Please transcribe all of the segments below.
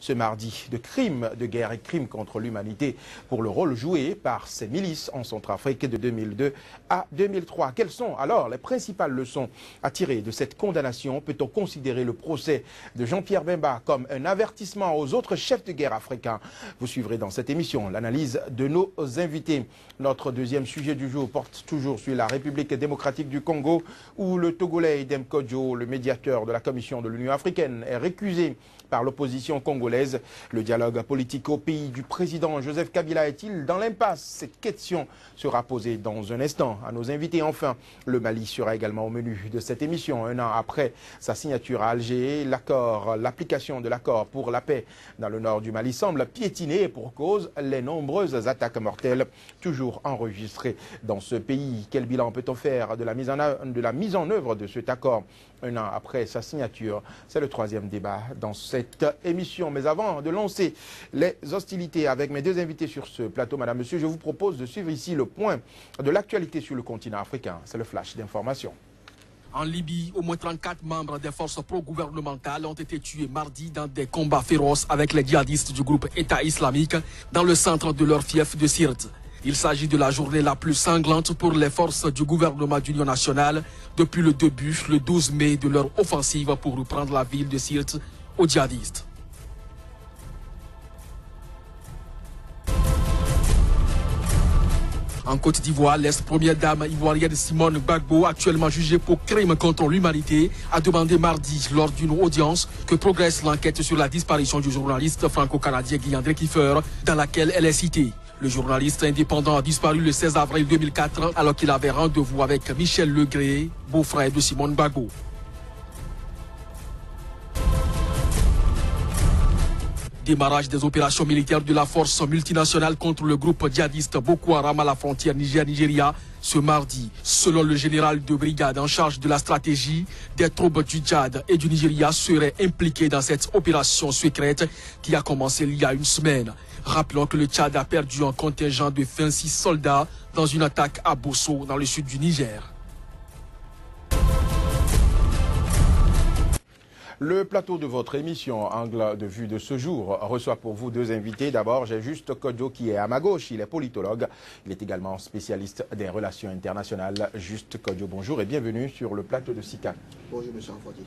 ce mardi de crimes de guerre et crimes contre l'humanité pour le rôle joué par ces milices en Centrafrique de 2002 à 2003. Quelles sont alors les principales leçons à tirer de cette condamnation? Peut-on considérer le procès de Jean-Pierre Bemba comme un avertissement aux autres chefs de guerre africains? Vous suivrez dans cette émission l'analyse de nos invités. Notre deuxième sujet du jour porte toujours sur la République démocratique du Congo, où le Togolais Idem Kodjo, le médiateur de la Commission de l'Union africaine, est récusé par l'opposition congolaise. Le dialogue politique au pays du président Joseph Kabila est-il dans l'impasse? Cette question sera posée dans un instant à nos invités. Enfin, le Mali sera également au menu de cette émission. Un an après sa signature à Alger, l'application de l'accord pour la paix dans le nord du Mali semble piétiner pour cause les nombreuses attaques mortelles toujours enregistrées dans ce pays. Quel bilan peut-on faire de la mise en œuvre de cet accord un an après sa signature? C'est le troisième débat dans cette émission. Mais avant de lancer les hostilités avec mes deux invités sur ce plateau, madame, monsieur, je vous propose de suivre ici le point de l'actualité sur le continent africain. C'est le flash d'information. En Libye, au moins 34 membres des forces pro-gouvernementales ont été tués mardi dans des combats féroces avec les djihadistes du groupe État islamique dans le centre de leur fief de Sirte. Il s'agit de la journée la plus sanglante pour les forces du gouvernement d'union nationale depuis le début, le 12 mai, de leur offensive pour reprendre la ville de Sirte aux djihadistes. En Côte d'Ivoire, l'ex-première dame ivoirienne Simone Gbagbo, actuellement jugée pour crime contre l'humanité, a demandé mardi, lors d'une audience, que progresse l'enquête sur la disparition du journaliste franco-canadien Guy André Kiefer, dans laquelle elle est citée. Le journaliste indépendant a disparu le 16 avril 2004 alors qu'il avait rendez-vous avec Michel Legré, beau-frère de Simone Gbagbo. Démarrage des opérations militaires de la force multinationale contre le groupe djihadiste Boko Haram à la frontière Niger-Nigeria ce mardi. Selon le général de brigade en charge de la stratégie, des troupes du Tchad et du Nigeria seraient impliquées dans cette opération secrète qui a commencé il y a une semaine. Rappelons que le Tchad a perdu un contingent de 26 soldats dans une attaque à Bosso, dans le sud du Niger. Le plateau de votre émission Angle de vue de ce jour reçoit pour vous deux invités. D'abord, j'ai Juste Kodjo qui est à ma gauche. Il est politologue. Il est également spécialiste des relations internationales. Juste Kodjo, bonjour et bienvenue sur le plateau de SICA. Bonjour, monsieur Afwadi.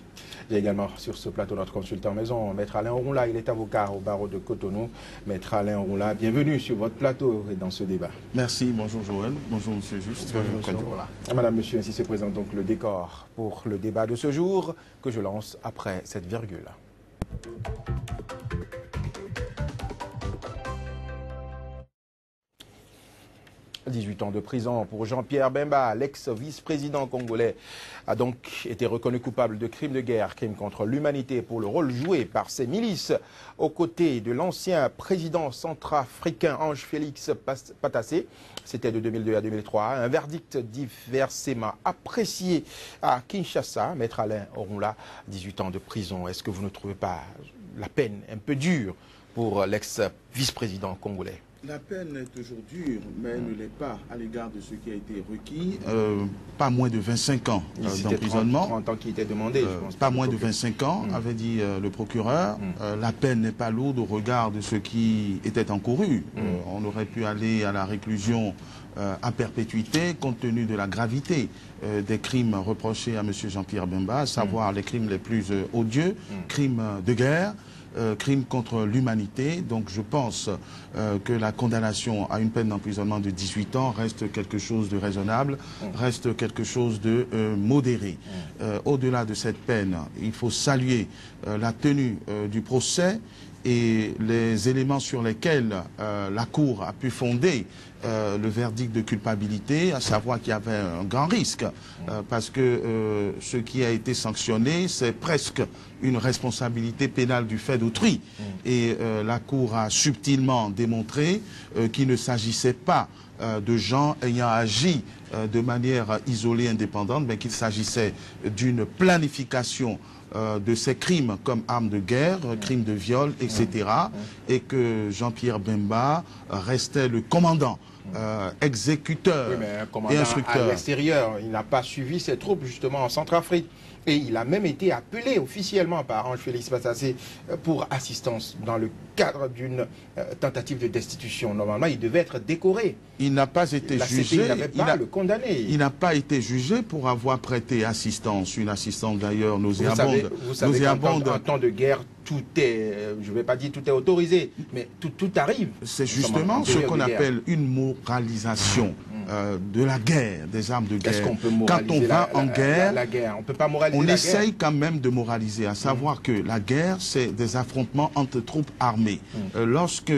J'ai également sur ce plateau notre consultant maison, Maître Alain Orunla. Il est avocat au barreau de Cotonou. Maître Alain Orunla, bienvenue sur votre plateau et dans ce débat. Merci, bonjour Joël, bonjour monsieur Juste. Bonjour monsieur Orunla. Madame, monsieur, ainsi se présente donc le décor pour le débat de ce jour que je lance après cette virgule. 18 ans de prison pour Jean-Pierre Bemba, l'ex-vice-président congolais, a donc été reconnu coupable de crimes de guerre, crimes contre l'humanité pour le rôle joué par ces milices aux côtés de l'ancien président centrafricain Ange-Félix Patassé. C'était de 2002 à 2003. Un verdict diversement apprécié à Kinshasa. Maître Alain Orunla, 18 ans de prison. Est-ce que vous ne trouvez pas la peine un peu dure pour l'ex-vice-président congolais? La peine est toujours dure, mais elle ne l'est pas à l'égard de ce qui a été requis. Pas moins de 25 ans d'emprisonnement. 30 ans qui était demandé, je pense. Pas moins de 25 ans, avait dit le procureur. La peine n'est pas lourde au regard de ce qui était encouru. On aurait pu aller à la réclusion à perpétuité, compte tenu de la gravité des crimes reprochés à M. Jean-Pierre Bemba, à savoir les crimes les plus odieux, crimes de guerre, crimes contre l'humanité. Donc je pense que la condamnation à une peine d'emprisonnement de 18 ans reste quelque chose de raisonnable, reste quelque chose de modéré. Au-delà de cette peine, il faut saluer la tenue du procès et les éléments sur lesquels la Cour a pu fonder le verdict de culpabilité, à savoir qu'il y avait un grand risque, parce que ce qui a été sanctionné, c'est presque une responsabilité pénale du fait d'autrui. Et la Cour a subtilement démontré qu'il ne s'agissait pas de gens ayant agi de manière isolée, indépendante, mais qu'il s'agissait d'une planification de ces crimes comme armes de guerre, crimes de viol, etc. Et que Jean-Pierre Bemba restait le commandant, exécuteur oui, mais un commandant et instructeur. À l'extérieur, il n'a pas suivi ses troupes justement en Centrafrique. Et il a même été appelé officiellement par Ange Félix Passassé pour assistance dans le cadre d'une tentative de destitution. Normalement, il devait être décoré. Il n'a pas été jugé. Il n'avait pas le condamné. Il n'a pas été jugé pour avoir prêté assistance. Une assistance d'ailleurs nauséabonde. Vous savez qu'en temps de guerre, tout est, je ne vais pas dire tout est autorisé, mais tout arrive. C'est justement ce qu'on appelle une moralisation de la guerre, des armes de guerre. Est-ce qu'on peut moraliser quand on va en guerre, la guerre, on peut pas moraliser on la essaye guerre. quand même de moraliser, à savoir que la guerre, c'est des affrontements entre troupes armées. Lorsque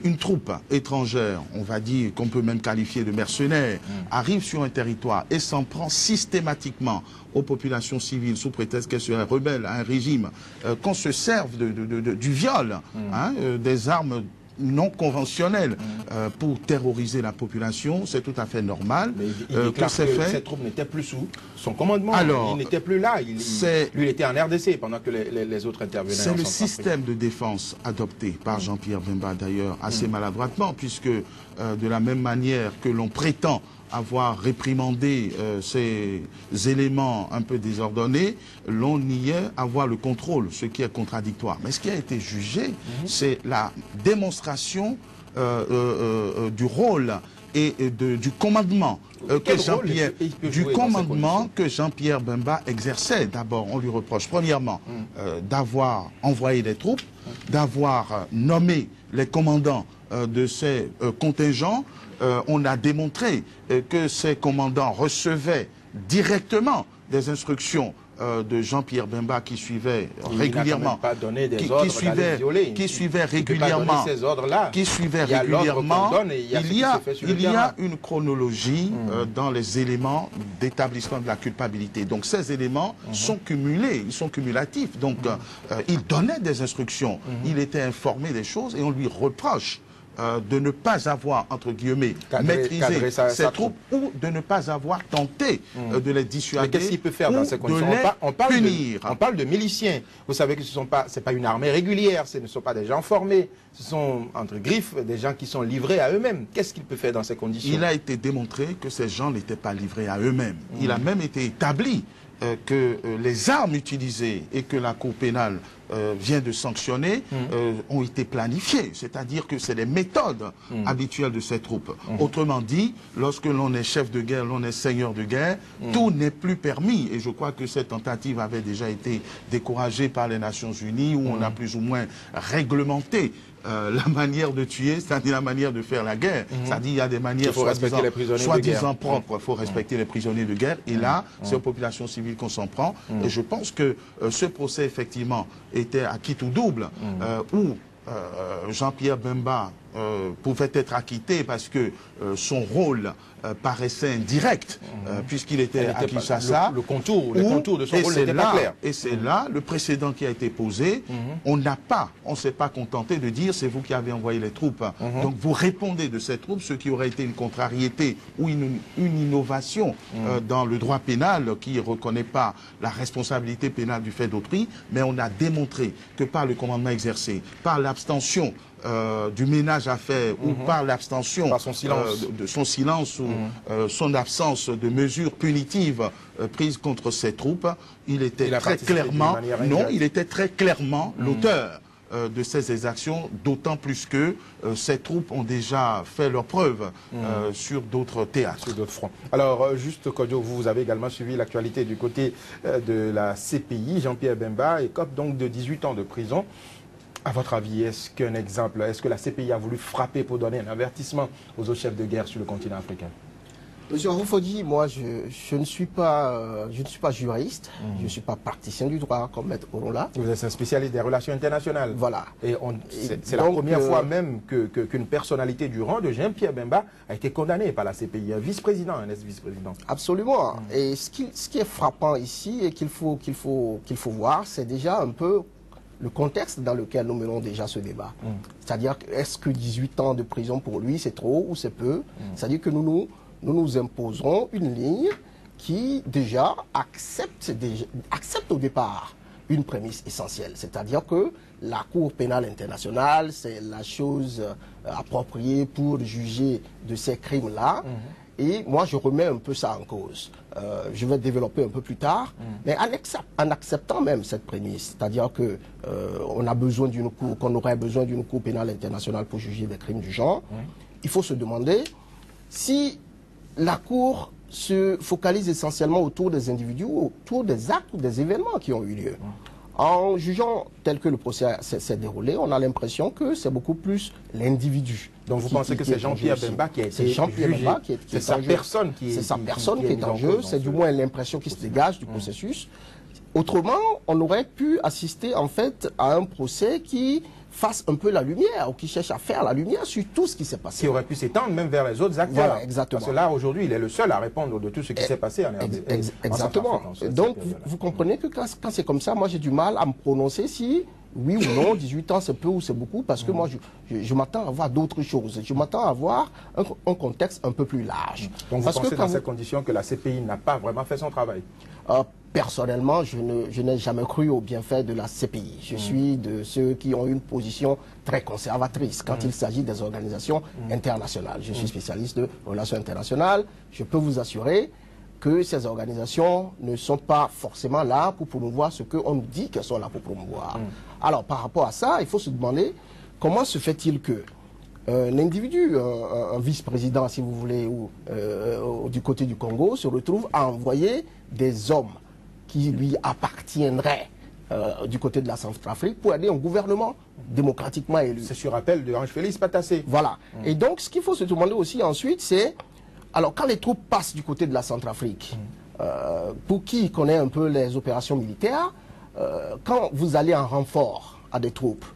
une troupe étrangère, on va dire qu'on peut même qualifier de mercenaire, arrive sur un territoire et s'en prend systématiquement aux populations civiles sous prétexte qu'elles seraient rebelles à un régime, qu'on se serve du viol, des armes non conventionnelles pour terroriser la population, c'est tout à fait normal. Mais il déclare que cette troupe n'était plus sous son commandement. Alors, il n'était plus là. Lui, il était en RDC pendant que les autres intervenaient. C'est le système de défense adopté par Jean-Pierre Bemba, d'ailleurs, assez maladroitement, puisque de la même manière que l'on prétend avoir réprimandé ces éléments un peu désordonnés, l'on niait avoir le contrôle, ce qui est contradictoire. Mais ce qui a été jugé, c'est la démonstration du rôle et du commandement que Jean-Pierre Bemba exerçait. D'abord, on lui reproche premièrement d'avoir envoyé des troupes, d'avoir nommé les commandants de ces contingents. On a démontré que ces commandants recevaient directement des instructions de Jean-Pierre Bemba qui suivait régulièrement, qui suivait régulièrement, il y a une chronologie dans les éléments d'établissement de la culpabilité. Donc ces éléments sont cumulés, ils sont cumulatifs. Donc il donnait des instructions, il était informé des choses et on lui reproche de ne pas avoir, entre guillemets, maîtrisé ses troupes ou de ne pas avoir tenté de les dissuader. Mais qu'est-ce qu'il peut faire dans ces conditions? On parle de miliciens. Vous savez que ce n'est pas une armée régulière, ce ne sont pas des gens formés. Ce sont, entre griffes, des gens qui sont livrés à eux-mêmes. Qu'est-ce qu'il peut faire dans ces conditions? Il a été démontré que ces gens n'étaient pas livrés à eux-mêmes. Il a même été établi que les armes utilisées et que la Cour pénale vient de sanctionner ont été planifiées. C'est-à-dire que c'est les méthodes habituelles de ces troupes. Autrement dit, lorsque l'on est chef de guerre, l'on est seigneur de guerre, tout n'est plus permis. Et je crois que cette tentative avait déjà été découragée par les Nations Unies, où on a plus ou moins réglementé la manière de tuer, c'est-à-dire la manière de faire la guerre. C'est-à-dire il y a des manières soi-disant propres. Il faut respecter les prisonniers de guerre. Et là, c'est aux populations civiles qu'on s'en prend. Et je pense que ce procès, effectivement, était à quitte ou double, où Jean-Pierre Bemba pouvait être acquitté parce que son rôle paraissait indirect, puisqu'il était à Kinshasa. Le contour de son rôle n'était pas clair. Et c'est là le précédent qui a été posé. On ne s'est pas contenté de dire c'est vous qui avez envoyé les troupes. Donc vous répondez de ces troupes, ce qui aurait été une contrariété ou une innovation dans le droit pénal qui ne reconnaît pas la responsabilité pénale du fait d'autrui, mais on a démontré que par le commandement exercé, par l'abstention du ménage à faire ou par l'abstention de son silence ou son absence de mesures punitives prises contre ces troupes, il était très clairement l'auteur de ces exactions, d'autant plus que ces troupes ont déjà fait leurs preuves sur d'autres théâtres. Sur d'autres fronts. Alors, juste, Kodjo, vous avez également suivi l'actualité du côté de la CPI. Jean-Pierre Bemba écope donc de 18 ans de prison. À votre avis, est-ce que la CPI a voulu frapper pour donner un avertissement aux autres chefs de guerre sur le continent africain? Monsieur Roufodi, moi je ne suis pas juriste, je ne suis pas praticien du droit comme Maître Orola. Vous êtes un spécialiste des relations internationales. Voilà. Et c'est la première fois même qu'une personnalité du rang de Jean-Pierre Bemba a été condamnée par la CPI, un vice-président, un ex-vice-président. Absolument. Et ce qui est frappant ici et qu'il faut voir, c'est déjà un peu le contexte dans lequel nous menons déjà ce débat. C'est-à-dire, est-ce que 18 ans de prison pour lui, c'est trop ou c'est peu? C'est-à-dire que nous nous imposerons une ligne qui déjà accepte au départ une prémisse essentielle. C'est-à-dire que la Cour pénale internationale, c'est la chose appropriée pour juger de ces crimes-là. Et moi, je remets un peu ça en cause. Je vais développer un peu plus tard, mais en acceptant même cette prémisse, c'est-à-dire que on a besoin d'une cour, qu'on aurait besoin d'une cour pénale internationale pour juger des crimes du genre, il faut se demander si la cour se focalise essentiellement autour des individus, autour des actes ou des événements qui ont eu lieu. En jugeant tel que le procès s'est déroulé, on a l'impression que c'est beaucoup plus l'individu. Donc vous pensez que c'est Jean-Pierre Bemba qui a été jugé? C'est sa personne qui est en jeu, c'est du moins l'impression qui se dégage du processus. Autrement, on aurait pu assister en fait à un procès qui fasse un peu la lumière, ou qui cherche à faire la lumière sur tout ce qui s'est passé. Qui aurait pu s'étendre même vers les autres acteurs. Voilà, exactement. Parce que là, aujourd'hui, il est le seul à répondre de tout ce qui s'est passé en RDC. Exactement. Donc, vous comprenez que quand c'est comme ça, moi j'ai du mal à me prononcer si, oui ou non, 18 ans c'est peu ou c'est beaucoup, parce que moi je m'attends à voir d'autres choses. Je m'attends à voir un contexte un peu plus large. Donc vous pensez dans ces conditions que la CPI n'a pas vraiment fait son travail? Personnellement, je n'ai jamais cru au bienfait de la CPI. Je suis de ceux qui ont une position très conservatrice quand il s'agit des organisations internationales. Je suis spécialiste de relations internationales. Je peux vous assurer que ces organisations ne sont pas forcément là pour promouvoir ce qu'on nous dit qu'elles sont là pour promouvoir. Alors, par rapport à ça, il faut se demander comment se fait-il que un individu, un vice-président, si vous voulez, ou du côté du Congo, se retrouve à envoyer des hommes qui lui appartiendraient du côté de la Centrafrique pour aider un gouvernement démocratiquement élu. C'est sur appel de Ange-Félix Patassé. Voilà. Et donc, ce qu'il faut se demander aussi ensuite, c'est, alors quand les troupes passent du côté de la Centrafrique, pour qui connaît un peu les opérations militaires, quand vous allez en renfort à des troupes,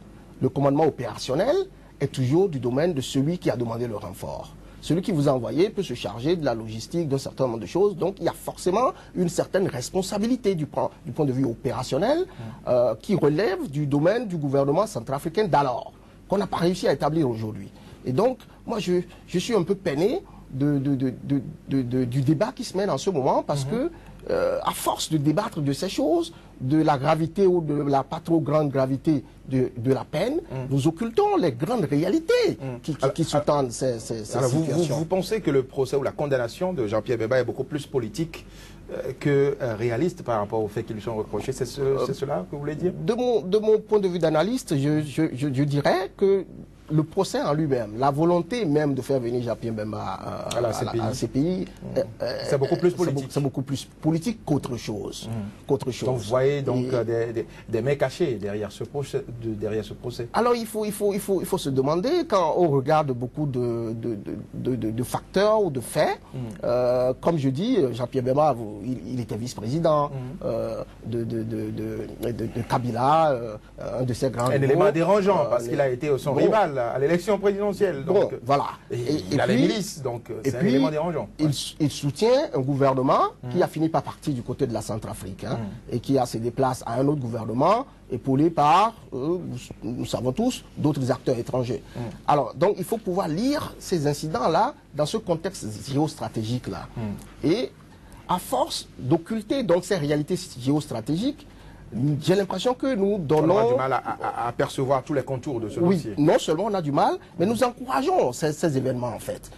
le commandement opérationnel est toujours du domaine de celui qui a demandé le renfort. Celui qui vous a envoyé peut se charger de la logistique, d'un certain nombre de choses. Donc, il y a forcément une certaine responsabilité du point de vue opérationnel qui relève du domaine du gouvernement centrafricain d'alors, qu'on n'a pas réussi à établir aujourd'hui. Et donc, moi, je suis un peu peiné du débat qui se mène en ce moment parce que, à force de débattre de ces choses, de la gravité ou de la pas trop grande gravité de la peine, nous occultons les grandes réalités qui sous-tendent ces situations. Vous pensez que le procès ou la condamnation de Jean-Pierre Bemba est beaucoup plus politique que réaliste par rapport aux faits qui lui sont reprochés? C'est cela que vous voulez dire? De mon point de vue d'analyste, je dirais que le procès en lui-même, la volonté même de faire venir Jean-Pierre Bemba à la CPI, c'est beaucoup plus politique. C'est beaucoup plus politique qu'autre chose. Donc vous voyez donc des mains cachées derrière ce procès. Alors il faut se demander, quand on regarde beaucoup de facteurs ou de faits, comme je dis, Jean-Pierre Bemba, il était vice-président de Kabila, un de ses grands... Un élément dérangeant parce qu'il a été son rival à l'élection présidentielle. Donc, voilà. Il a les milices, donc c'est un élément dérangeant. Il soutient un gouvernement qui a fini par partir du côté de la Centrafrique et qui se déplace à un autre gouvernement épaulé par, nous savons tous, d'autres acteurs étrangers. Alors, donc, il faut pouvoir lire ces incidents-là dans ce contexte géostratégique-là. Et à force d'occulter donc ces réalités géostratégiques, j'ai l'impression que nous donnons... On a du mal à percevoir tous les contours de ce dossier. Oui, non seulement on a du mal, mais nous encourageons ces événements en fait.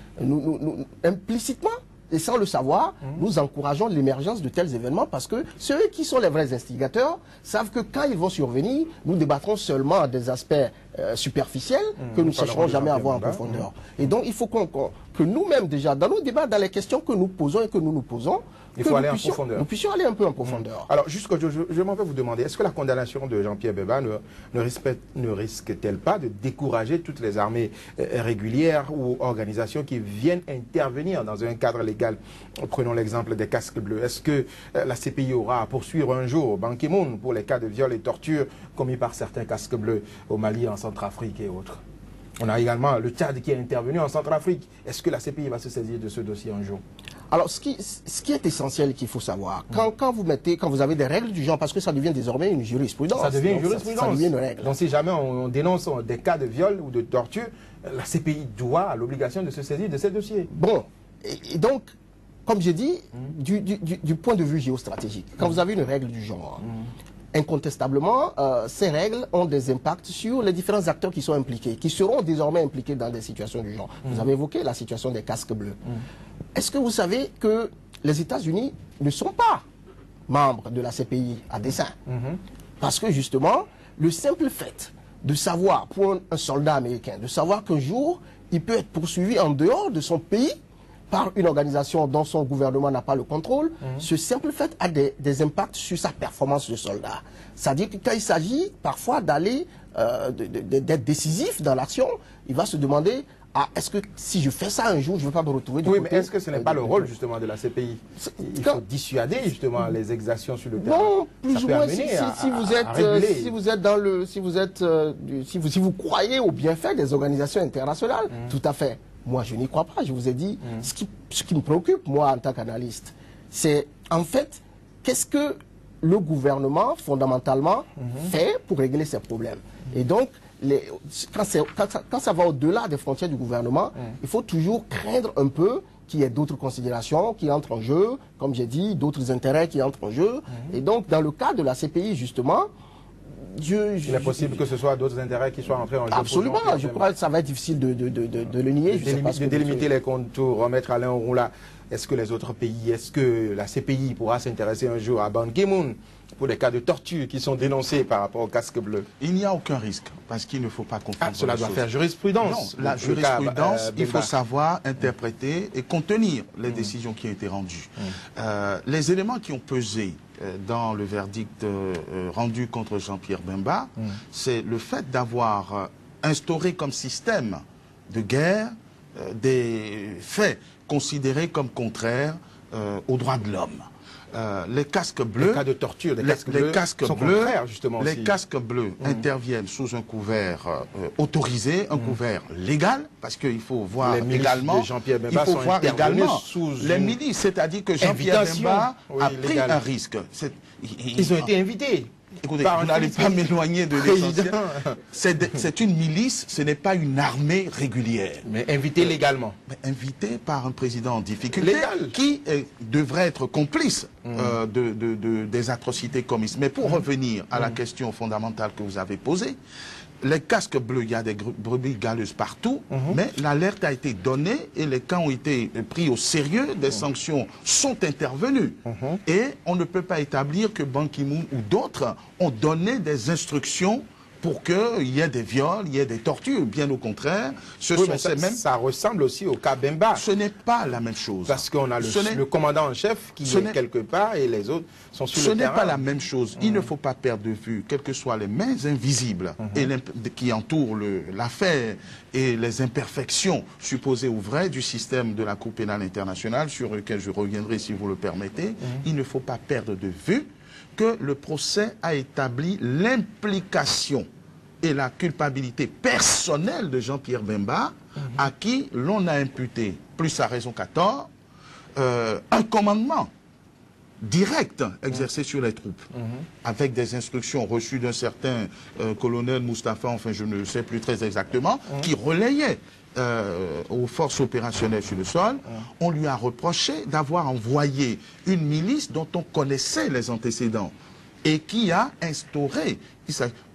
Implicitement, et sans le savoir, nous encourageons l'émergence de tels événements parce que ceux qui sont les vrais instigateurs savent que quand ils vont survenir, nous débattrons seulement des aspects superficiels que nous ne chercherons jamais à voir en profondeur. Et donc il faut que nous-mêmes déjà, dans nos débats, dans les questions que nous posons et que nous nous posons, il faut aller en profondeur. Nous puissions aller un peu en profondeur. Alors, je m'en vais vous demander, est-ce que la condamnation de Jean-Pierre Bemba ne risque-t-elle pas de décourager toutes les armées régulières ou organisations qui viennent intervenir dans un cadre légal? Prenons l'exemple des casques bleus. Est-ce que la CPI aura à poursuivre un jour Ban Ki-moon pour les cas de viol et torture commis par certains casques bleus au Mali, en Centrafrique et autres? On a également le Tchad qui est intervenu en Centrafrique. Est-ce que la CPI va se saisir de ce dossier un jour? Alors, ce qui est essentiel qu'il faut savoir, quand vous avez des règles du genre, parce que ça devient désormais une jurisprudence. Ça devient une jurisprudence. Ça devient une règle. Donc, si jamais on dénonce des cas de viol ou de torture, la CPI a l'obligation de se saisir de ces dossiers. Bon, et donc, comme j'ai dit, du point de vue géostratégique, quand vous avez une règle du genre, incontestablement, ces règles ont des impacts sur les différents acteurs qui sont impliqués, qui seront désormais impliqués dans des situations du genre. Vous avez évoqué la situation des casques bleus. Est-ce que vous savez que les États-Unis ne sont pas membres de la CPI à dessein? Parce que justement, le simple fait de savoir, pour un soldat américain, de savoir qu'un jour, il peut être poursuivi en dehors de son pays par une organisation dont son gouvernement n'a pas le contrôle, ce simple fait a des impacts sur sa performance de soldat. C'est-à-dire que quand il s'agit parfois d'aller, d'être décisif dans l'action, il va se demander, est-ce que si je fais ça un jour, je ne vais pas me retrouver du côté... Oui, mais est-ce que ce n'est pas le rôle justement de la CPI? Il faut dissuader justement les exactions sur le terrain. Non, plus ou moins, si vous croyez au bienfait des organisations internationales, tout à fait. Moi, je n'y crois pas. Je vous ai dit, ce qui me préoccupe, moi, en tant qu'analyste, c'est en fait, qu'est-ce que le gouvernement, fondamentalement, fait pour régler ces problèmes. Et donc, quand ça va au-delà des frontières du gouvernement, il faut toujours craindre un peu qu'il y ait d'autres considérations qui entrent en jeu, comme j'ai dit, d'autres intérêts qui entrent en jeu. Et donc, dans le cas de la CPI, justement, il est possible que ce soit d'autres intérêts qui soient entrés en jeu. Absolument, je crois que ça va être difficile de le nier. De délimiter les contours, remettre Alain Ouroula. Est-ce que les autres pays, est-ce que la CPI pourra s'intéresser un jour à Ban Ki-moon pour des cas de torture qui sont dénoncés par rapport au casque bleu? Il n'y a aucun risque, parce qu'il ne faut pas confondre. Cela doit faire jurisprudence. Non, la jurisprudence, il faut savoir interpréter et contenir les décisions qui ont été rendues. Les éléments qui ont pesé dans le verdict rendu contre Jean-Pierre Bemba, c'est le fait d'avoir instauré comme système de guerre des faits considérés comme contraires aux droits de l'homme. Les casques bleus, les cas de torture, les casques bleus, justement, les casques bleus interviennent sous un couvert autorisé, un couvert légal, parce qu'il faut voir également, il faut voir également les milices, c'est-à-dire que Jean-Pierre Bemba a pris un risque. Ils ont été invités. Écoutez, vous n'allez pas m'éloigner de l'essentiel. C'est une milice, ce n'est pas une armée régulière. Mais invité légalement. Mais invité par un président en difficulté qui devrait être complice des atrocités commises. Mais pour revenir à la question fondamentale que vous avez posée, les casques bleus, il y a des brebis galeuses partout, mais l'alerte a été donnée et les cas ont été pris au sérieux, des sanctions sont intervenues. Et on ne peut pas établir que Ban Ki-moon ou d'autres ont donné des instructions pour qu'il y ait des viols, il y ait des tortures. Bien au contraire, ça ressemble aussi au cas Bemba. Ce n'est pas la même chose. Parce qu'on a le commandant en chef qui est quelque part et les autres sont sur le terrain. Ce n'est pas la même chose. Il ne faut pas perdre de vue, quelles que soient les mains invisibles qui entourent l'affaire et les imperfections supposées ou vraies du système de la Cour pénale internationale, sur lequel je reviendrai si vous le permettez. Il ne faut pas perdre de vue que le procès a établi l'implication et la culpabilité personnelle de Jean-Pierre Bemba, à qui l'on a imputé, plus à raison qu'à tort, un commandement direct exercé sur les troupes, avec des instructions reçues d'un certain colonel Moustapha, enfin je ne sais plus très exactement, qui relayait aux forces opérationnelles sur le sol. On lui a reproché d'avoir envoyé une milice dont on connaissait les antécédents et qui a instauré,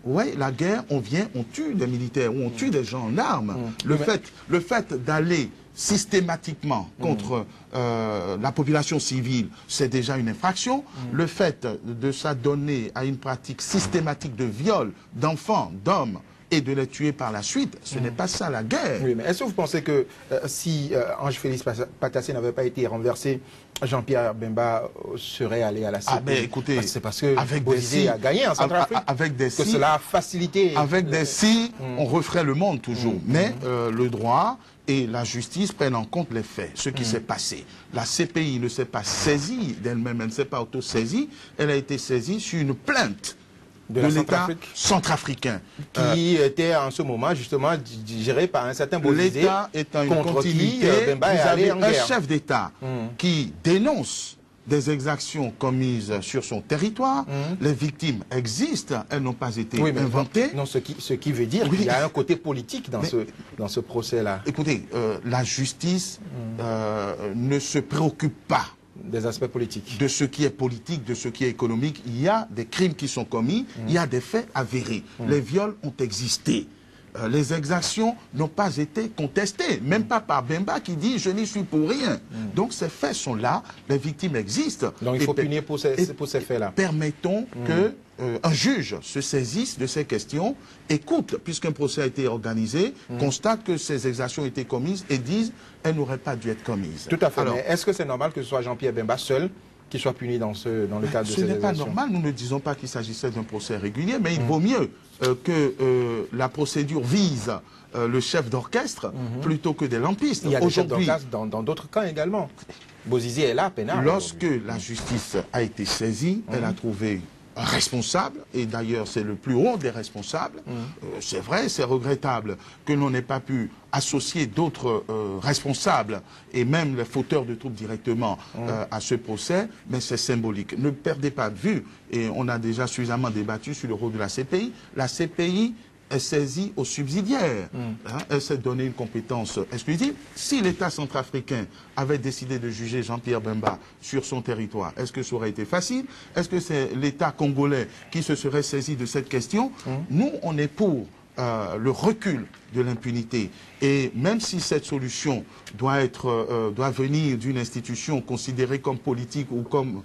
ouais, la guerre, on vient, on tue des militaires ou on tue des gens en armes. Le fait d'aller systématiquement contre la population civile, c'est déjà une infraction. Le fait de s'adonner à une pratique systématique de viol d'enfants, d'hommes, et de les tuer par la suite, ce n'est pas ça la guerre. Oui, mais est-ce que vous pensez que si Ange-Félix Patassé n'avait pas été renversé, Jean-Pierre Bemba serait allé à la CPI? Mais écoutez, c'est parce que Bolivie a gagné en Centrafrique, que cela a facilité. Avec des si, on referait le monde toujours. Mais le droit et la justice prennent en compte les faits, ce qui s'est passé. La CPI ne s'est pas saisie d'elle-même, elle ne s'est pas auto-saisie, elle a été saisie sur une plainte de l'État centrafricain. Qui était en ce moment justement géré par un certain Bolivie. L'État est une continuité. Vous avez un chef d'État qui dénonce des exactions commises sur son territoire. Les victimes existent, elles n'ont pas été inventées. Non, ce qui veut dire qu'il y a un côté politique dans ce procès-là. Écoutez, la justice ne se préoccupe pas des aspects politiques. De ce qui est politique, de ce qui est économique. Il y a des crimes qui sont commis, il y a des faits avérés. Les viols ont existé. Les exactions n'ont pas été contestées, même pas par Bemba qui dit « je n'y suis pour rien ». Donc ces faits sont là, les victimes existent. Donc il faut punir pour ces faits-là. Permettons que un juge se saisisse de ces questions, écoute, puisqu'un procès a été organisé, constate que ces exactions ont été commises et dise « elles n'auraient pas dû être commises ». Tout à fait. Alors, mais est-ce que c'est normal que ce soit Jean-Pierre Bemba seul qui soit puni dans le cadre de ces ce n'est pas exactions? normal, nous ne disons pas qu'il s'agissait d'un procès régulier, mais il vaut mieux que la procédure vise le chef d'orchestre plutôt que des lampistes. Il y a des chefs d'orchestre dans d'autres camps également. Bozizi est là, pénal. Lorsque la justice a été saisie, elle a trouvé un responsable, et d'ailleurs c'est le plus haut des responsables. C'est vrai, c'est regrettable que l'on n'ait pas pu associer d'autres responsables et même les fauteurs de troubles directement à ce procès, mais c'est symbolique. Ne perdez pas de vue, et on a déjà suffisamment débattu sur le rôle de la CPI. La CPI est saisie au subsidiaire. Elle s'est donné une compétence exclusive. Si l'État centrafricain avait décidé de juger Jean-Pierre Bemba sur son territoire, est-ce que ça aurait été facile? Est-ce que c'est l'État congolais qui se serait saisi de cette question? Nous, on est pour le recul de l'impunité. Et même si cette solution doit venir d'une institution considérée comme politique ou comme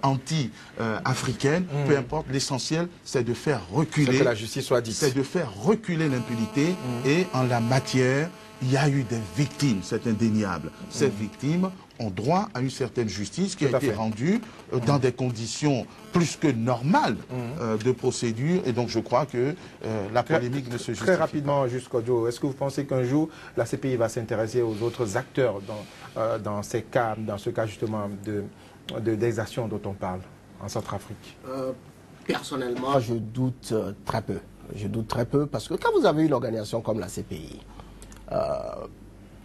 anti-africaine, peu importe, l'essentiel, c'est de faire reculer. C'est que la justice soit dite. C'est de faire reculer l'impunité. Et en la matière, il y a eu des victimes, c'est indéniable. Ces victimes ont droit à une certaine justice qui a été rendue dans des conditions plus que normales de procédure. Et donc je crois que la polémique ne se justifie Très rapidement, jusqu'au jour, est-ce que vous pensez qu'un jour, la CPI va s'intéresser aux autres acteurs dans ce cas justement d'exaction dont on parle en Centrafrique? Personnellement, je doute très peu. Je doute très peu parce que quand vous avez une organisation comme la CPI,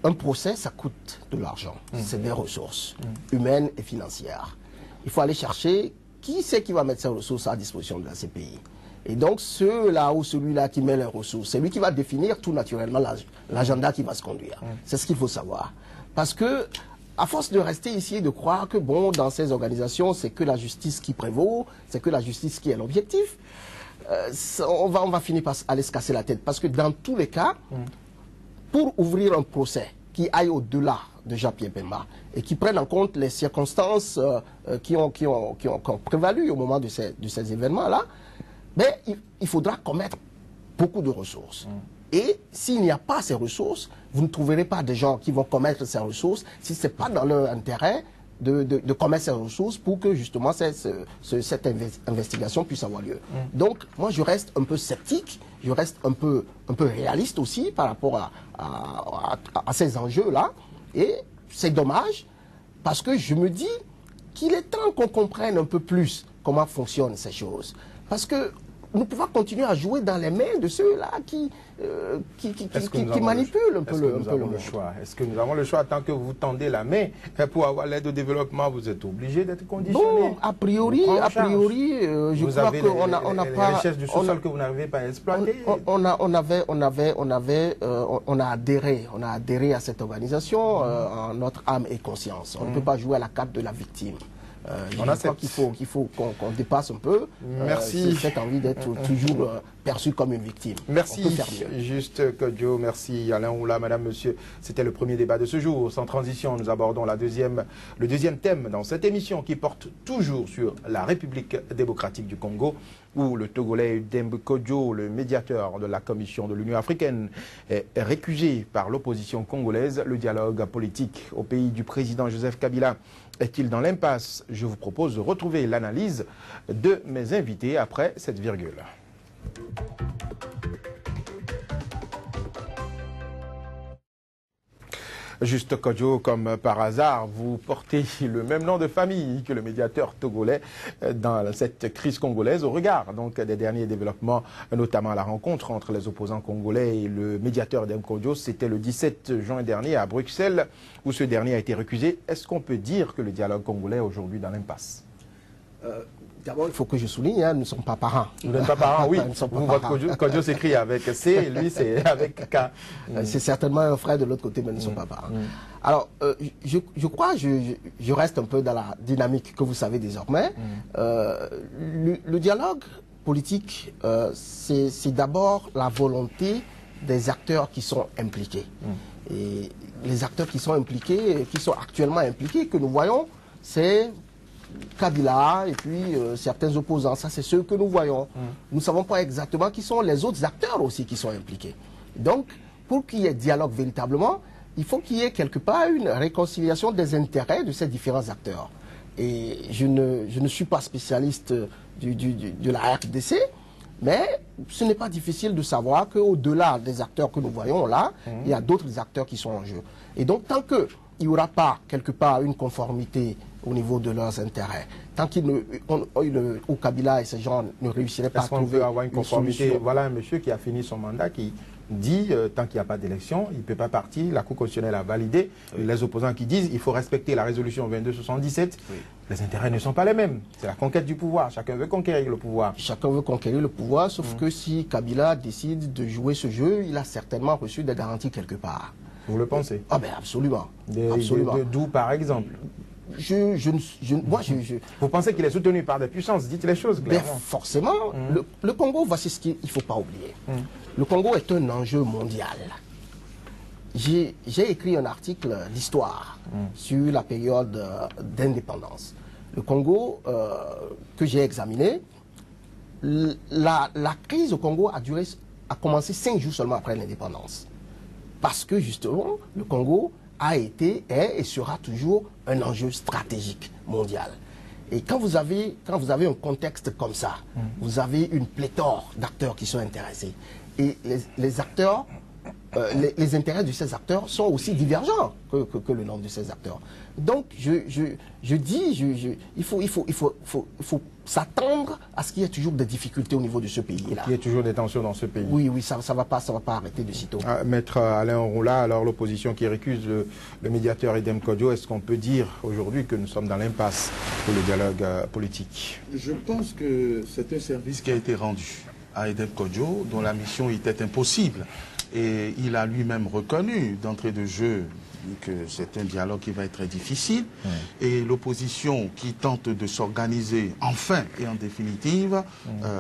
un procès, ça coûte de l'argent. C'est des ressources humaines et financières. Il faut aller chercher qui c'est qui va mettre ces ressources à disposition de la CPI. Et donc, ceux-là ou celui-là qui met les ressources, c'est lui qui va définir tout naturellement l'agenda qui va se conduire. C'est ce qu'il faut savoir. Parce que, à force de rester ici et de croire que, bon, dans ces organisations, c'est que la justice qui prévaut, c'est que la justice qui est l'objectif, on va finir par aller se casser la tête. Parce que dans tous les cas, pour ouvrir un procès qui aille au-delà de Jean-Pierre Bemba et qui prenne en compte les circonstances qui ont prévalu au moment de ces événements-là, mais il faudra commettre beaucoup de ressources. Et s'il n'y a pas ces ressources, vous ne trouverez pas des gens qui vont commettre ces ressources si ce n'est pas dans leur intérêt de commettre ces ressources pour que justement cette investigation puisse avoir lieu. Donc moi je reste un peu sceptique, je reste un peu réaliste aussi par rapport à ces enjeux-là. Et c'est dommage parce que je me dis qu'il est temps qu'on comprenne un peu plus comment fonctionnent ces choses. Parce que nous pouvons continuer à jouer dans les mains de ceux-là qui manipulent un peu le choix. Est-ce que nous avons le choix? Tant que vous tendez la main pour avoir l'aide au développement, vous êtes obligé d'être conditionné. Bon, a priori, je crois qu'on n'a pas... les richesses du sous-sol que vous n'arrivez pas à exploiter. On a adhéré à cette organisation en notre âme et conscience. On ne peut pas jouer à la carte de la victime. Je crois qu'il faut qu'on dépasse un peu cette envie d'être toujours perçu comme une victime. Merci, Juste Kodjo, merci Alain Oula, madame, monsieur. C'était le premier débat de ce jour. Sans transition, nous abordons le deuxième thème dans cette émission qui porte toujours sur la République démocratique du Congo, où le Togolais Demba Kodjo, le médiateur de la Commission de l'Union africaine, est récusé par l'opposition congolaise. Le dialogue politique au pays du président Joseph Kabila est-il dans l'impasse? Je vous propose de retrouver l'analyse de mes invités après cette virgule. Juste Kodjo, comme par hasard, vous portez le même nom de famille que le médiateur togolais dans cette crise congolaise au regard donc des derniers développements, notamment la rencontre entre les opposants congolais et le médiateur Demba Kodjo. C'était le 17 juin dernier à Bruxelles où ce dernier a été recusé. Est-ce qu'on peut dire que le dialogue congolais est aujourd'hui dans l'impasse? D'abord, il faut que je souligne, hein, nous ne sommes pas parents. Vous n'êtes pas parents, oui. Nous ne sommes pas Vous, parents. votre Kodjo s'écrit avec C, et lui c'est avec K. C'est certainement un frère de l'autre côté, mais nous ne sommes pas parents. Alors, je crois, je reste un peu dans la dynamique que vous savez désormais. Le dialogue politique, c'est d'abord la volonté des acteurs qui sont impliqués. Et les acteurs qui sont impliqués, qui sont actuellement impliqués, que nous voyons, c'est Kabila et puis certains opposants. Ça, c'est ceux que nous voyons. Nous ne savons pas exactement qui sont les autres acteurs aussi qui sont impliqués. Donc, pour qu'il y ait dialogue véritablement, il faut qu'il y ait quelque part une réconciliation des intérêts de ces différents acteurs. Et je ne suis pas spécialiste de la RDC, mais ce n'est pas difficile de savoir qu'au-delà des acteurs que nous voyons là, il y a d'autres acteurs qui sont en jeu. Et donc, tant qu'il n'y aura pas quelque part une conformité au niveau de leurs intérêts, tant au Kabila et ces gens ne réussiraient pas à trouver peut avoir une conformité. solution. Voilà un monsieur qui a fini son mandat qui dit tant qu'il n'y a pas d'élection, il ne peut pas partir, la Cour constitutionnelle a validé. Les opposants qui disent il faut respecter la résolution 2277. Les intérêts ne sont pas les mêmes. C'est la conquête du pouvoir. Chacun veut conquérir le pouvoir. Chacun veut conquérir le pouvoir, sauf que si Kabila décide de jouer ce jeu, il a certainement reçu des garanties quelque part. Vous le pensez? Ah ben absolument. Absolument. D'où par exemple? Vous pensez qu'il est soutenu par des puissances? Dites les choses clairement. Ben forcément. Le Congo, voici ce qu'il ne faut pas oublier. Le Congo est un enjeu mondial. J'ai écrit un article d'histoire sur la période d'indépendance. Le Congo, que j'ai examiné, la crise au Congo a commencé 5 jours seulement après l'indépendance. Parce que justement, le Congo a été, est et sera toujours un enjeu stratégique mondial. Et quand vous avez un contexte comme ça, vous avez une pléthore d'acteurs qui sont intéressés. Et les acteurs, les intérêts de ces acteurs sont aussi divergents que le nombre de ces acteurs. Donc, je dis, il faut s'attendre à ce qu'il y ait toujours des difficultés au niveau de ce pays-là. Il y a toujours des tensions dans ce pays. Oui, ça ne va pas arrêter de sitôt. Maître Alain Onroula, alors l'opposition qui récuse le médiateur Edem Kodjo, est-ce qu'on peut dire aujourd'hui que nous sommes dans l'impasse pour le dialogue politique? Je pense que c'est un service qui a été rendu à Edem Kodjo, dont la mission était impossible. Et il a lui-même reconnu d'entrée de jeu que c'est un dialogue qui va être très difficile. Et l'opposition qui tente de s'organiser enfin et en définitive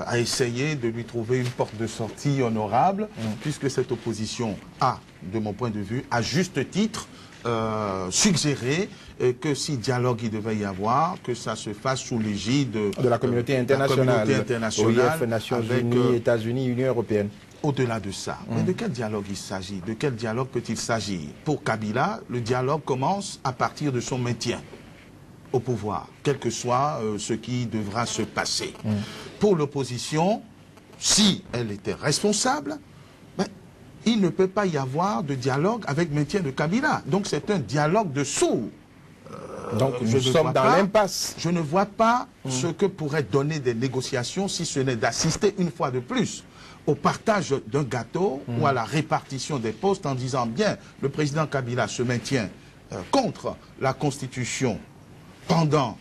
a essayé de lui trouver une porte de sortie honorable, puisque cette opposition a, de mon point de vue, à juste titre, suggéré que si dialogue il devait y avoir, que ça se fasse sous l'égide de la communauté internationale, OIF, Nations Unies, États-Unis, Union européenne. Au-delà de ça, mais de quel dialogue il s'agit? De quel dialogue peut-il s'agir? Pour Kabila, le dialogue commence à partir de son maintien au pouvoir, quel que soit ce qui devra se passer. Pour l'opposition, si elle était responsable, il ne peut pas y avoir de dialogue avec maintien de Kabila. Donc c'est un dialogue de sourds. Donc nous sommes dans l'impasse. Je ne vois pas ce que pourrait donner des négociations si ce n'est d'assister une fois de plus au partage d'un gâteau ou à la répartition des postes en disant bien, le président Kabila se maintient contre la Constitution pendant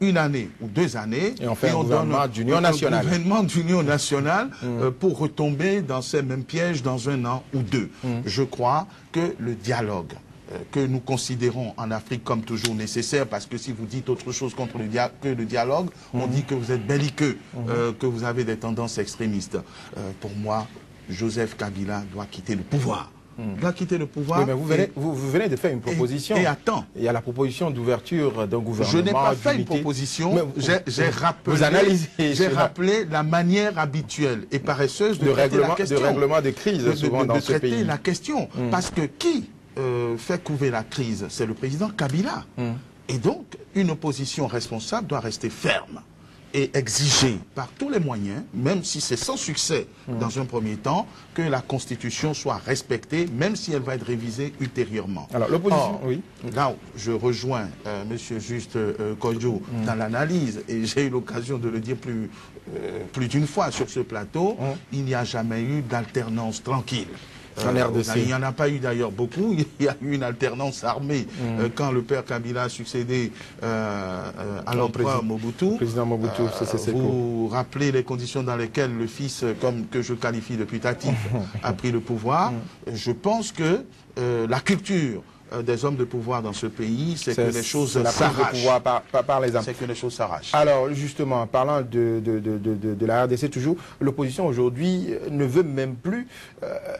une année ou 2 années et on fait un gouvernement d'union nationale, pour retomber dans ces mêmes pièges dans 1 an ou 2. Je crois que le dialogue que nous considérons en Afrique comme toujours nécessaire, parce que si vous dites autre chose contre le dialogue, on dit que vous êtes belliqueux, que vous avez des tendances extrémistes. Pour moi, Joseph Kabila doit quitter le pouvoir. Doit quitter le pouvoir. Oui, mais vous venez de faire une proposition. Et attends. Il y a la proposition d'ouverture d'un gouvernement. Je n'ai pas fait une proposition. J'ai rappelé la manière habituelle et paresseuse de traiter la question. De règlement de crise, souvent dans ce pays. De traiter la question. Parce que qui fait couver la crise? C'est le président Kabila. Et donc, une opposition responsable doit rester ferme et exiger par tous les moyens, même si c'est sans succès dans un premier temps, que la Constitution soit respectée, même si elle va être révisée ultérieurement. Alors l'opposition, oui. Là où je rejoins Monsieur Juste Kodjo dans l'analyse, et j'ai eu l'occasion de le dire plus d'une fois sur ce plateau, il n'y a jamais eu d'alternance tranquille En RDC. Il n'y en a pas eu d'ailleurs beaucoup. Il y a eu une alternance armée quand le père Kabila a succédé à l'empereur Mobutu. Président Mobutu, vous rappelez les conditions dans lesquelles le fils, comme que je qualifie de putatif, a pris le pouvoir. Je pense que la culture des hommes de pouvoir dans ce pays, c'est que les choses s'arrachent. C'est que les choses s'arrachent. Alors, justement, parlant de la RDC toujours, l'opposition aujourd'hui ne veut même plus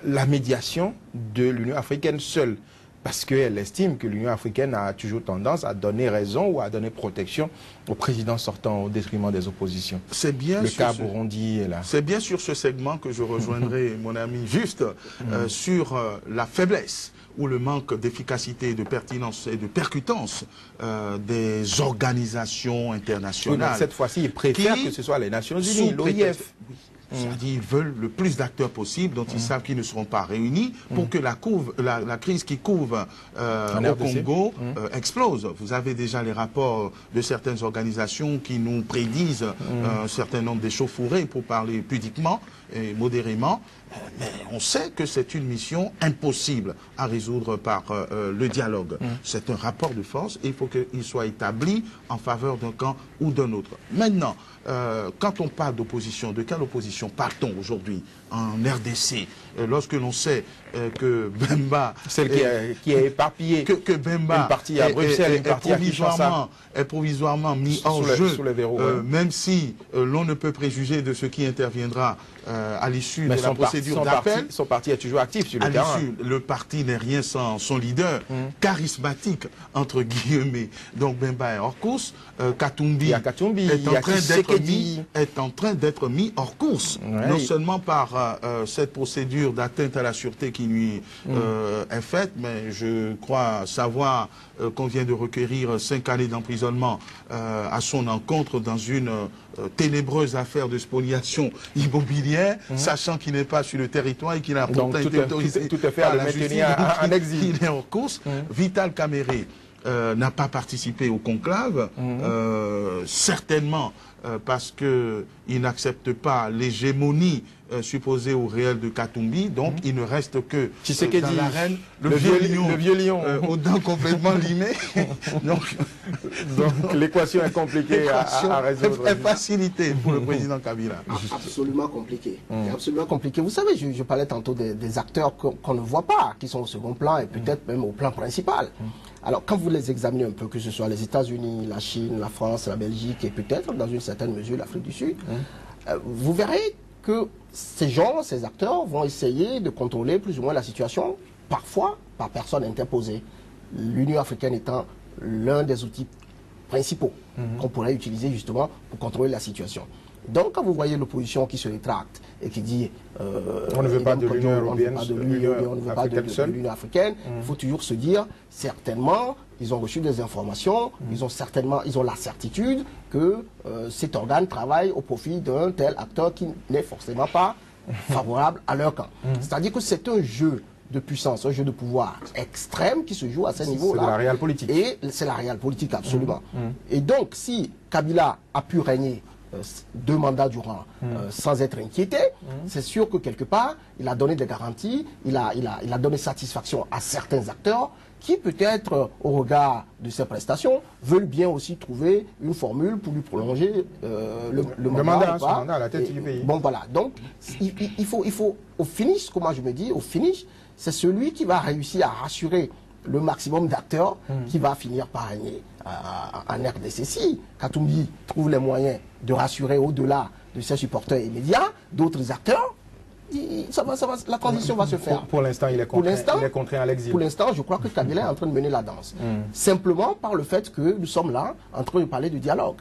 la médiation de l'Union africaine seule, parce qu'elle estime que l'Union africaine a toujours tendance à donner raison ou à donner protection au président sortant au détriment des oppositions. C'est bien le cas Burundi est là. C'est bien sur ce segment que je rejoindrai mon ami juste sur la faiblesse ou le manque d'efficacité, de pertinence et de percutance des organisations internationales. Oui, mais cette fois-ci, ils préfèrent que ce soit les Nations Unies, l'OIF. C'est-à-dire qu'ils veulent le plus d'acteurs possible dont ils savent qu'ils ne seront pas réunis pour que la crise qui couvre au Congo explose. Vous avez déjà les rapports de certaines organisations qui nous prédisent un certain nombre d'échauffourées, pour parler pudiquement et modérément. Mais on sait que c'est une mission impossible à résoudre par le dialogue. C'est un rapport de force et il faut qu'il soit établi en faveur d'un camp ou d'un autre. Maintenant, quand on parle d'opposition, de quelle opposition parle-t-on aujourd'hui en RDC, lorsque l'on sait que Bemba... Celle qui est éparpillée. Que Bemba une partie à Bruxelles, une partie à Kinshasa. Est provisoirement mis hors jeu, sous les verrous, même si l'on ne peut préjuger de ce qui interviendra à l'issue de la procédure d'appel. Son parti est toujours actif sur le terrain. Le parti n'est rien sans son leader, charismatique, entre guillemets. Donc Bemba est hors course. Katumbi est en train d'être mis hors course. Ouais. Non seulement par cette procédure d'atteinte à la sûreté qui lui est faite, mais je crois savoir qu'on vient de requérir 5 années d'emprisonnement à son encontre dans une ténébreuse affaire de spoliation immobilière, sachant qu'il n'est pas sur le territoire et qu'il a pourtant été autorisé tout à fait à le maintenir en exil. Il est en course. Vital Kamere n'a pas participé au conclave, certainement parce qu'il n'accepte pas l'hégémonie supposée au réel de Katumbi, donc il ne reste que dans l'arène le vieux lion aux dents complètement limées. Donc l'équation est compliquée à résoudre. Est facilitée pour le président Kabila. Absolument compliqué. Absolument compliqué. Vous savez, je parlais tantôt des acteurs qu'on ne voit pas, qui sont au second plan et peut-être même au plan principal. Alors, quand vous les examinez un peu, que ce soit les États-Unis, la Chine, la France, la Belgique et peut-être, dans une certaine mesure, l'Afrique du Sud, vous verrez que ces gens, ces acteurs, vont essayer de contrôler plus ou moins la situation, parfois par personne interposée. L'Union africaine étant l'un des outils principaux qu'on pourrait utiliser justement pour contrôler la situation. Donc, quand vous voyez l'opposition qui se rétracte et qui dit on ne veut pas de l'Union européenne, on ne veut pas de l'Union africaine, il faut toujours se dire, certainement, ils ont reçu des informations, ils ont la certitude que cet organe travaille au profit d'un tel acteur qui n'est forcément pas favorable à leur camp. C'est-à-dire que c'est un jeu de puissance, un jeu de pouvoir extrême qui se joue à ce niveau-là. C'est la réelle politique. Et c'est la réelle politique, absolument. Et donc, si Kabila a pu régner 2 mandats durant sans être inquiété, c'est sûr que quelque part, il a donné des garanties, il a donné satisfaction à certains acteurs qui peut-être, au regard de ses prestations, veulent bien aussi trouver une formule pour lui prolonger le mandat à la tête du pays. Bon, voilà. Donc, il faut, au finish, comment je me dis, au finish, c'est celui qui va réussir à rassurer le maximum d'acteurs qui va finir par régner en RDC. Si Katumbi trouve les moyens de rassurer au-delà de ses supporters immédiats, d'autres acteurs, la transition va se faire. Pour l'instant, il est contraint à l'exil. Pour l'instant, je crois que Kabila est en train de mener la danse. Simplement par le fait que nous sommes là en train de parler de dialogue.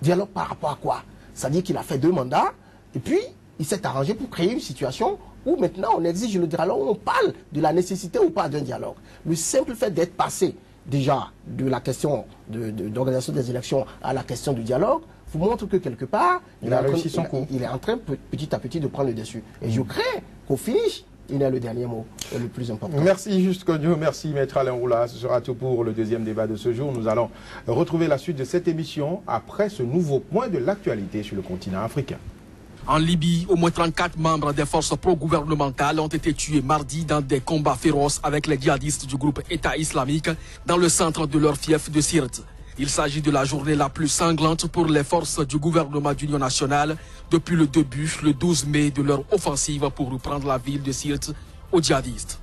Dialogue par rapport à quoi? C'est-à-dire qu'il a fait 2 mandats et puis il s'est arrangé pour créer une situation où maintenant on exige le dialogue, on parle de la nécessité ou pas d'un dialogue. Le simple fait d'être passé déjà de la question d'organisation des élections à la question du dialogue vous montre que quelque part, il est en train petit à petit de prendre le dessus. Et je crains qu'au finish, il est le dernier mot, le plus important. Merci Juste Cogno, merci Maître Alain Roula. Ce sera tout pour le deuxième débat de ce jour. Nous allons retrouver la suite de cette émission après ce nouveau point de l'actualité sur le continent africain. En Libye, au moins 34 membres des forces pro-gouvernementales ont été tués mardi dans des combats féroces avec les djihadistes du groupe État islamique dans le centre de leur fief de Sirte. Il s'agit de la journée la plus sanglante pour les forces du gouvernement d'union nationale depuis le début, le 12 mai, de leur offensive pour reprendre la ville de Sirte aux djihadistes.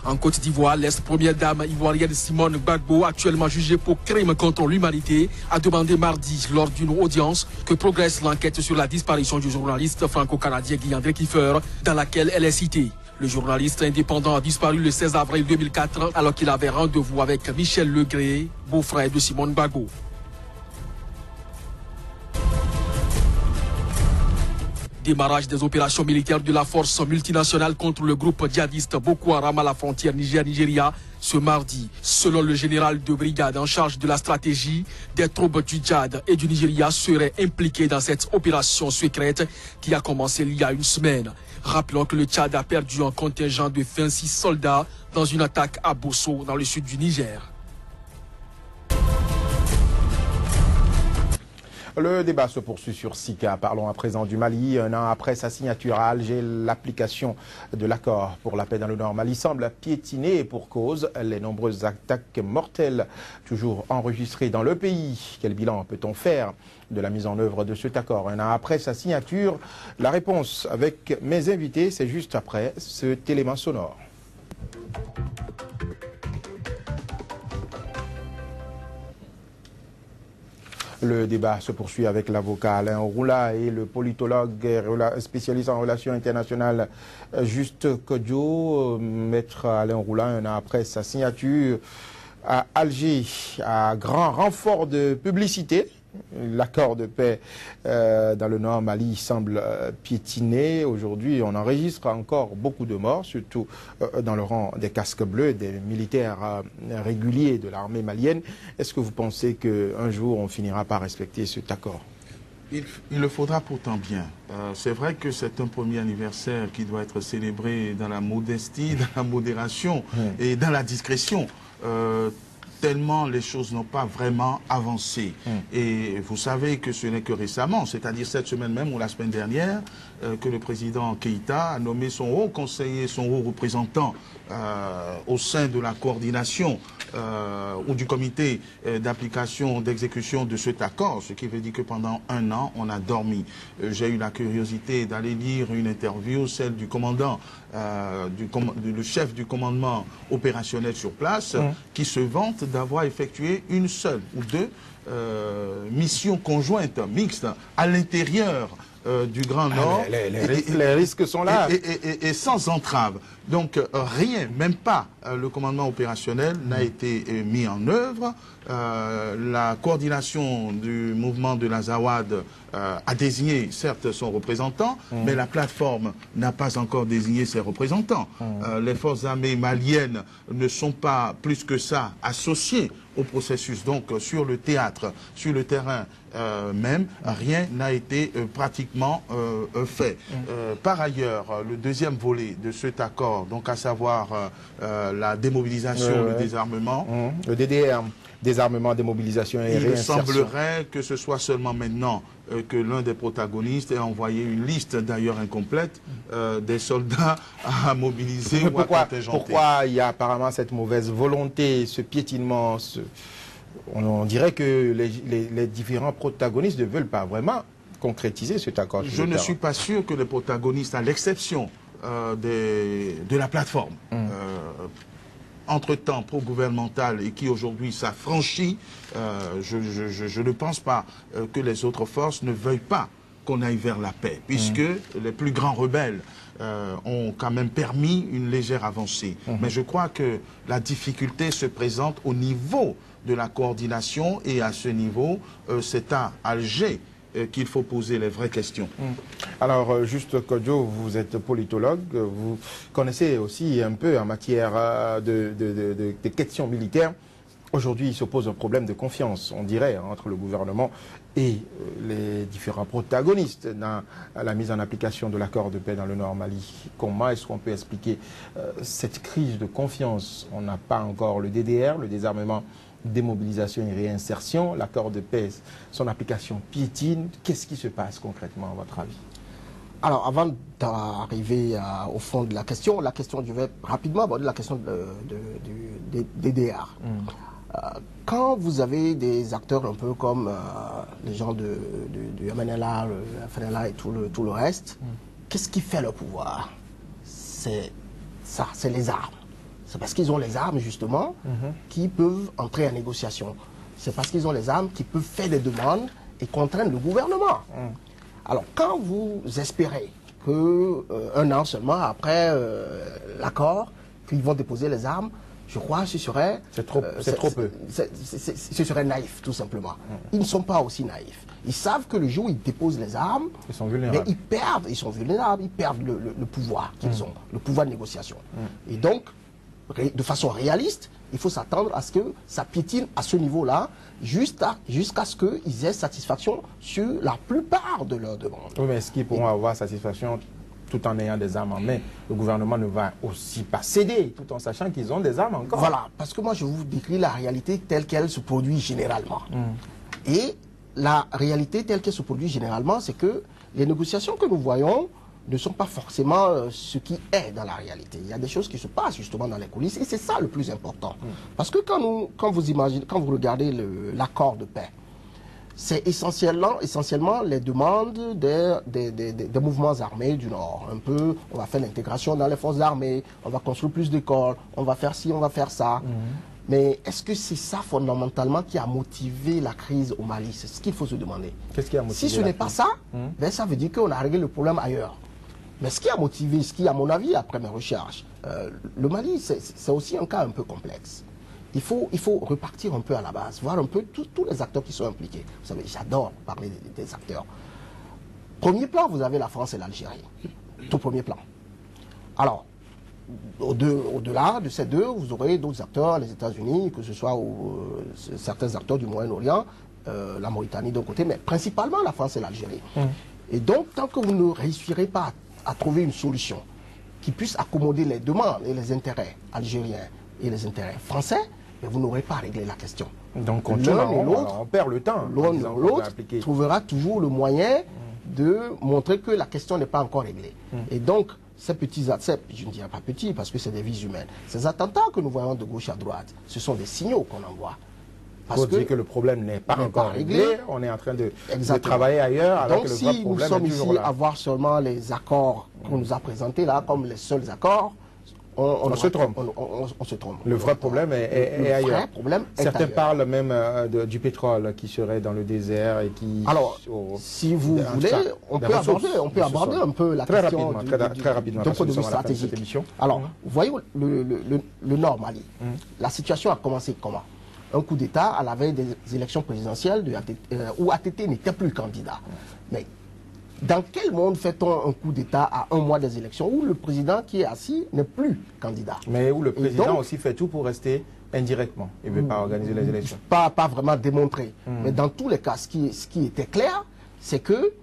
En Côte d'Ivoire, l'ex-première dame ivoirienne Simone Gbagbo, actuellement jugée pour crime contre l'humanité, a demandé mardi, lors d'une audience, que progresse l'enquête sur la disparition du journaliste franco-canadien Guy-André Kiefer, dans laquelle elle est citée. Le journaliste indépendant a disparu le 16 avril 2004 alors qu'il avait rendez-vous avec Michel Legré, beau-frère de Simone Gbagbo. Démarrage des opérations militaires de la force multinationale contre le groupe djihadiste Boko Haram à la frontière Niger-Nigeria ce mardi. Selon le général de brigade en charge de la stratégie, des troupes du Tchad et du Nigeria seraient impliquées dans cette opération secrète qui a commencé il y a une semaine. Rappelons que le Tchad a perdu un contingent de 26 soldats dans une attaque à Bosso, dans le sud du Niger. Le débat se poursuit sur Sika. Parlons à présent du Mali. Un an après sa signature à Alger, l'application de l'accord pour la paix dans le Nord Mali semble piétiner pour cause les nombreuses attaques mortelles toujours enregistrées dans le pays. Quel bilan peut-on faire de la mise en œuvre de cet accord un an après sa signature? La réponse avec mes invités, c'est juste après cet élément sonore. Le débat se poursuit avec l'avocat Alain Roula et le politologue spécialiste en relations internationales Juste Kodjo. Maître Alain Roula, un an après sa signature à Alger, à grand renfort de publicité, l'accord de paix dans le Nord Mali semble piétiner. Aujourd'hui, on enregistre encore beaucoup de morts, surtout dans le rang des casques bleus, des militaires réguliers de l'armée malienne. Est-ce que vous pensez qu'un jour, on finira par respecter cet accord? Il le faudra pourtant bien. C'est vrai que c'est un premier anniversaire qui doit être célébré dans la modestie, dans la modération et dans la discrétion. Tellement les choses n'ont pas vraiment avancé. Et vous savez que ce n'est que récemment, c'est-à-dire cette semaine même ou la semaine dernière, que le président Keïta a nommé son haut conseiller, son haut représentant au sein de la coordination ou du comité d'application, d'exécution de cet accord, ce qui veut dire que pendant un an, on a dormi. J'ai eu la curiosité d'aller lire une interview, celle du commandant, le chef du commandement opérationnel sur place, qui se vante d'avoir effectué une seule ou deux missions conjointes, mixtes, à l'intérieur du Grand Nord. Les risques sont là. Et sans entrave. Donc rien, même pas le commandement opérationnel n'a été mis en œuvre. La coordination du mouvement de l'Azawad a désigné certes son représentant, mais la plateforme n'a pas encore désigné ses représentants. Les forces armées maliennes ne sont pas plus que ça associées au processus. Donc sur le théâtre, sur le terrain même, rien n'a été pratiquement fait. Par ailleurs, le deuxième volet de cet accord, donc à savoir la démobilisation, le désarmement. Le DDR, désarmement, démobilisation et réinsertion. Il semblerait que ce soit seulement maintenant que l'un des protagonistes ait envoyé une liste, d'ailleurs incomplète, des soldats à mobiliser ou à contingenter. Pourquoi il y a apparemment cette mauvaise volonté, ce piétinement on dirait que les différents protagonistes ne veulent pas vraiment concrétiser cet accord. Je ne suis pas sûr que les protagonistes, à l'exception de la plateforme, entre-temps pro-gouvernementale et qui aujourd'hui s'affranchit, je ne pense pas que les autres forces ne veuillent pas qu'on aille vers la paix, puisque les plus grands rebelles ont quand même permis une légère avancée. Mais je crois que la difficulté se présente au niveau de la coordination, et à ce niveau, c'est à Alger qu'il faut poser les vraies questions. Alors, Juste Kodjo, vous êtes politologue, vous connaissez aussi un peu en matière de questions militaires. Aujourd'hui, il se pose un problème de confiance, on dirait, entre le gouvernement et les différents protagonistes dans la mise en application de l'accord de paix dans le Nord Mali. Comment est-ce qu'on peut expliquer cette crise de confiance? On n'a pas encore le DDR, le désarmement démobilisation et réinsertion, l'accord de paix, son application piétine. Qu'est-ce qui se passe concrètement à votre avis? Alors, avant d'arriver au fond de la question, je vais rapidement aborder la question des DR. Quand vous avez des acteurs un peu comme les gens du MNLA, le FNLA et tout le reste, qu'est-ce qui fait le pouvoir? C'est ça, c'est les armes. C'est parce qu'ils ont les armes, justement, qui peuvent entrer en négociation. C'est parce qu'ils ont les armes qui peuvent faire des demandes et contraindre le gouvernement. Alors, quand vous espérez qu'un an seulement après l'accord, qu'ils vont déposer les armes, je crois que ce serait... C'est trop peu. Ce serait naïf, tout simplement. Ils ne sont pas aussi naïfs. Ils savent que le jour où ils déposent les armes, ils sont vulnérables. Mais ils sont vulnérables, ils perdent le pouvoir qu'ils ont, le pouvoir de négociation. Et donc, de façon réaliste, il faut s'attendre à ce que ça piétine à ce niveau-là, jusqu'à ce qu'ils aient satisfaction sur la plupart de leurs demandes. Oui, mais est-ce qu'ils pourront avoir satisfaction tout en ayant des armes en main? Le gouvernement ne va aussi pas céder, tout en sachant qu'ils ont des armes encore. Voilà, parce que moi je vous décris la réalité telle qu'elle se produit généralement. Et la réalité telle qu'elle se produit généralement, c'est que les négociations que nous voyons ne sont pas forcément ce qui est dans la réalité. Il y a des choses qui se passent justement dans les coulisses et c'est ça le plus important. Parce que quand vous regardez l'accord de paix, c'est essentiellement les demandes des mouvements armés du Nord. Un peu, on va faire l'intégration dans les forces armées, on va construire plus d'écoles, on va faire ci, on va faire ça. Mais est-ce que c'est ça fondamentalement qui a motivé la crise au Mali? C'est ce qu'il faut se demander. Qu'est-ce qui a motivé? Si ce n'est pas ça, ben ça veut dire qu'on a réglé le problème ailleurs. Mais ce qui a motivé, à mon avis, après mes recherches, le Mali, c'est aussi un cas un peu complexe. Il faut repartir un peu à la base, voir un peu tous les acteurs qui sont impliqués. Vous savez, j'adore parler des acteurs. Premier plan, vous avez la France et l'Algérie. Tout premier plan. Alors, au-delà de ces deux, vous aurez d'autres acteurs, les États-Unis, que ce soit certains acteurs du Moyen-Orient, la Mauritanie d'un côté, mais principalement la France et l'Algérie. Et donc, tant que vous ne réussirez pas à trouver une solution qui puisse accommoder les demandes et les intérêts algériens et les intérêts français, mais vous n'aurez pas réglé la question. Donc on perd le temps. L'un ou l'autre trouvera toujours le moyen de montrer que la question n'est pas encore réglée. Et donc, ces petits attentats, je ne dirais pas petits parce que c'est des vies humaines, ces attentats que nous voyons de gauche à droite, ce sont des signaux qu'on envoie. Parce que le problème n'est pas encore réglé, on est en train de travailler ailleurs. Alors donc que le si vrai problème nous sommes est toujours ici là. à voir seulement les accords qu'on nous a présentés là, comme les seuls accords, on se trompe. On se trompe. Le vrai problème est ailleurs. Vrai problème est Certains ailleurs. parlent même du pétrole qui serait dans le désert et qui... Alors, si vous voulez, on peut aborder un peu la question très rapidement, d'un parce point que de nous vue sommes à la fin de cette stratégique. émission. Alors, vous voyez le Nord Mali. La situation a commencé comment? Un coup d'État à la veille des élections présidentielles où ATT n'était plus candidat. Mais dans quel monde fait-on un coup d'État à un mois des élections où le président qui est assis n'est plus candidat? Mais où le président aussi fait tout pour rester indirectement. Il ne veut pas organiser les élections. Pas vraiment démontré. Mais dans tous les cas, ce qui était clair, c'est que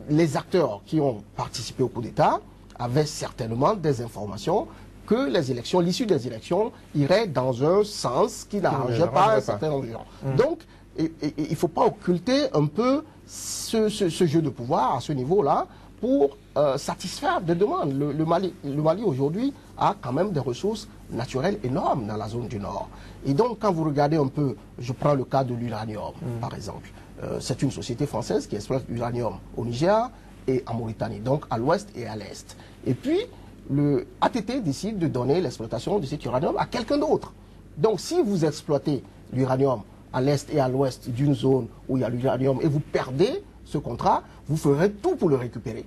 les acteurs qui ont participé au coup d'État avaient certainement des informations que l'issue des élections irait dans un sens qui n'arrangeait pas un certain environnement. Donc, il ne faut pas occulter un peu ce jeu de pouvoir à ce niveau-là pour satisfaire des demandes. Le Mali aujourd'hui a quand même des ressources naturelles énormes dans la zone du Nord. Et donc, quand vous regardez un peu, je prends le cas de l'uranium, par exemple. C'est une société française qui exploite l'uranium au Niger et en Mauritanie, donc à l'ouest et à l'est. Et puis, le ATT décide de donner l'exploitation de cet uranium à quelqu'un d'autre. Donc, si vous exploitez l'uranium à l'est et à l'ouest d'une zone où il y a l'uranium et vous perdez ce contrat, vous ferez tout pour le récupérer.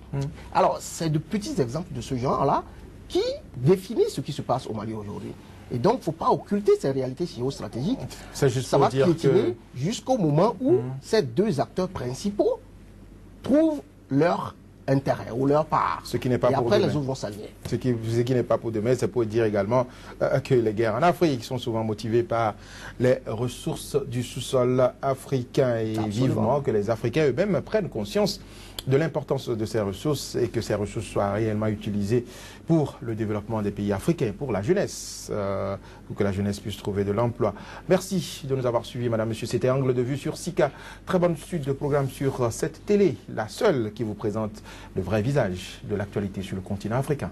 Alors, c'est de petits exemples de ce genre-là qui définissent ce qui se passe au Mali aujourd'hui. Et donc, il ne faut pas occulter ces réalités géostratégiques. C'est juste ça pour va dire piétiner jusqu'au moment où ces deux acteurs principaux trouvent leur intérêt ou leur part. Ce qui n'est pas et pour après, demain. les autres vont s'aligner. Ce qui n'est pas pour demain, c'est pour dire également que les guerres en Afrique sont souvent motivées par les ressources du sous-sol africain et vivement que les Africains eux-mêmes prennent conscience de l'importance de ces ressources et que ces ressources soient réellement utilisées pour le développement des pays africains, pour la jeunesse, pour que la jeunesse puisse trouver de l'emploi. Merci de nous avoir suivis, madame, monsieur. C'était Angle de vue sur SICA. Très bonne suite de programme sur cette télé, la seule qui vous présente le vrai visage de l'actualité sur le continent africain.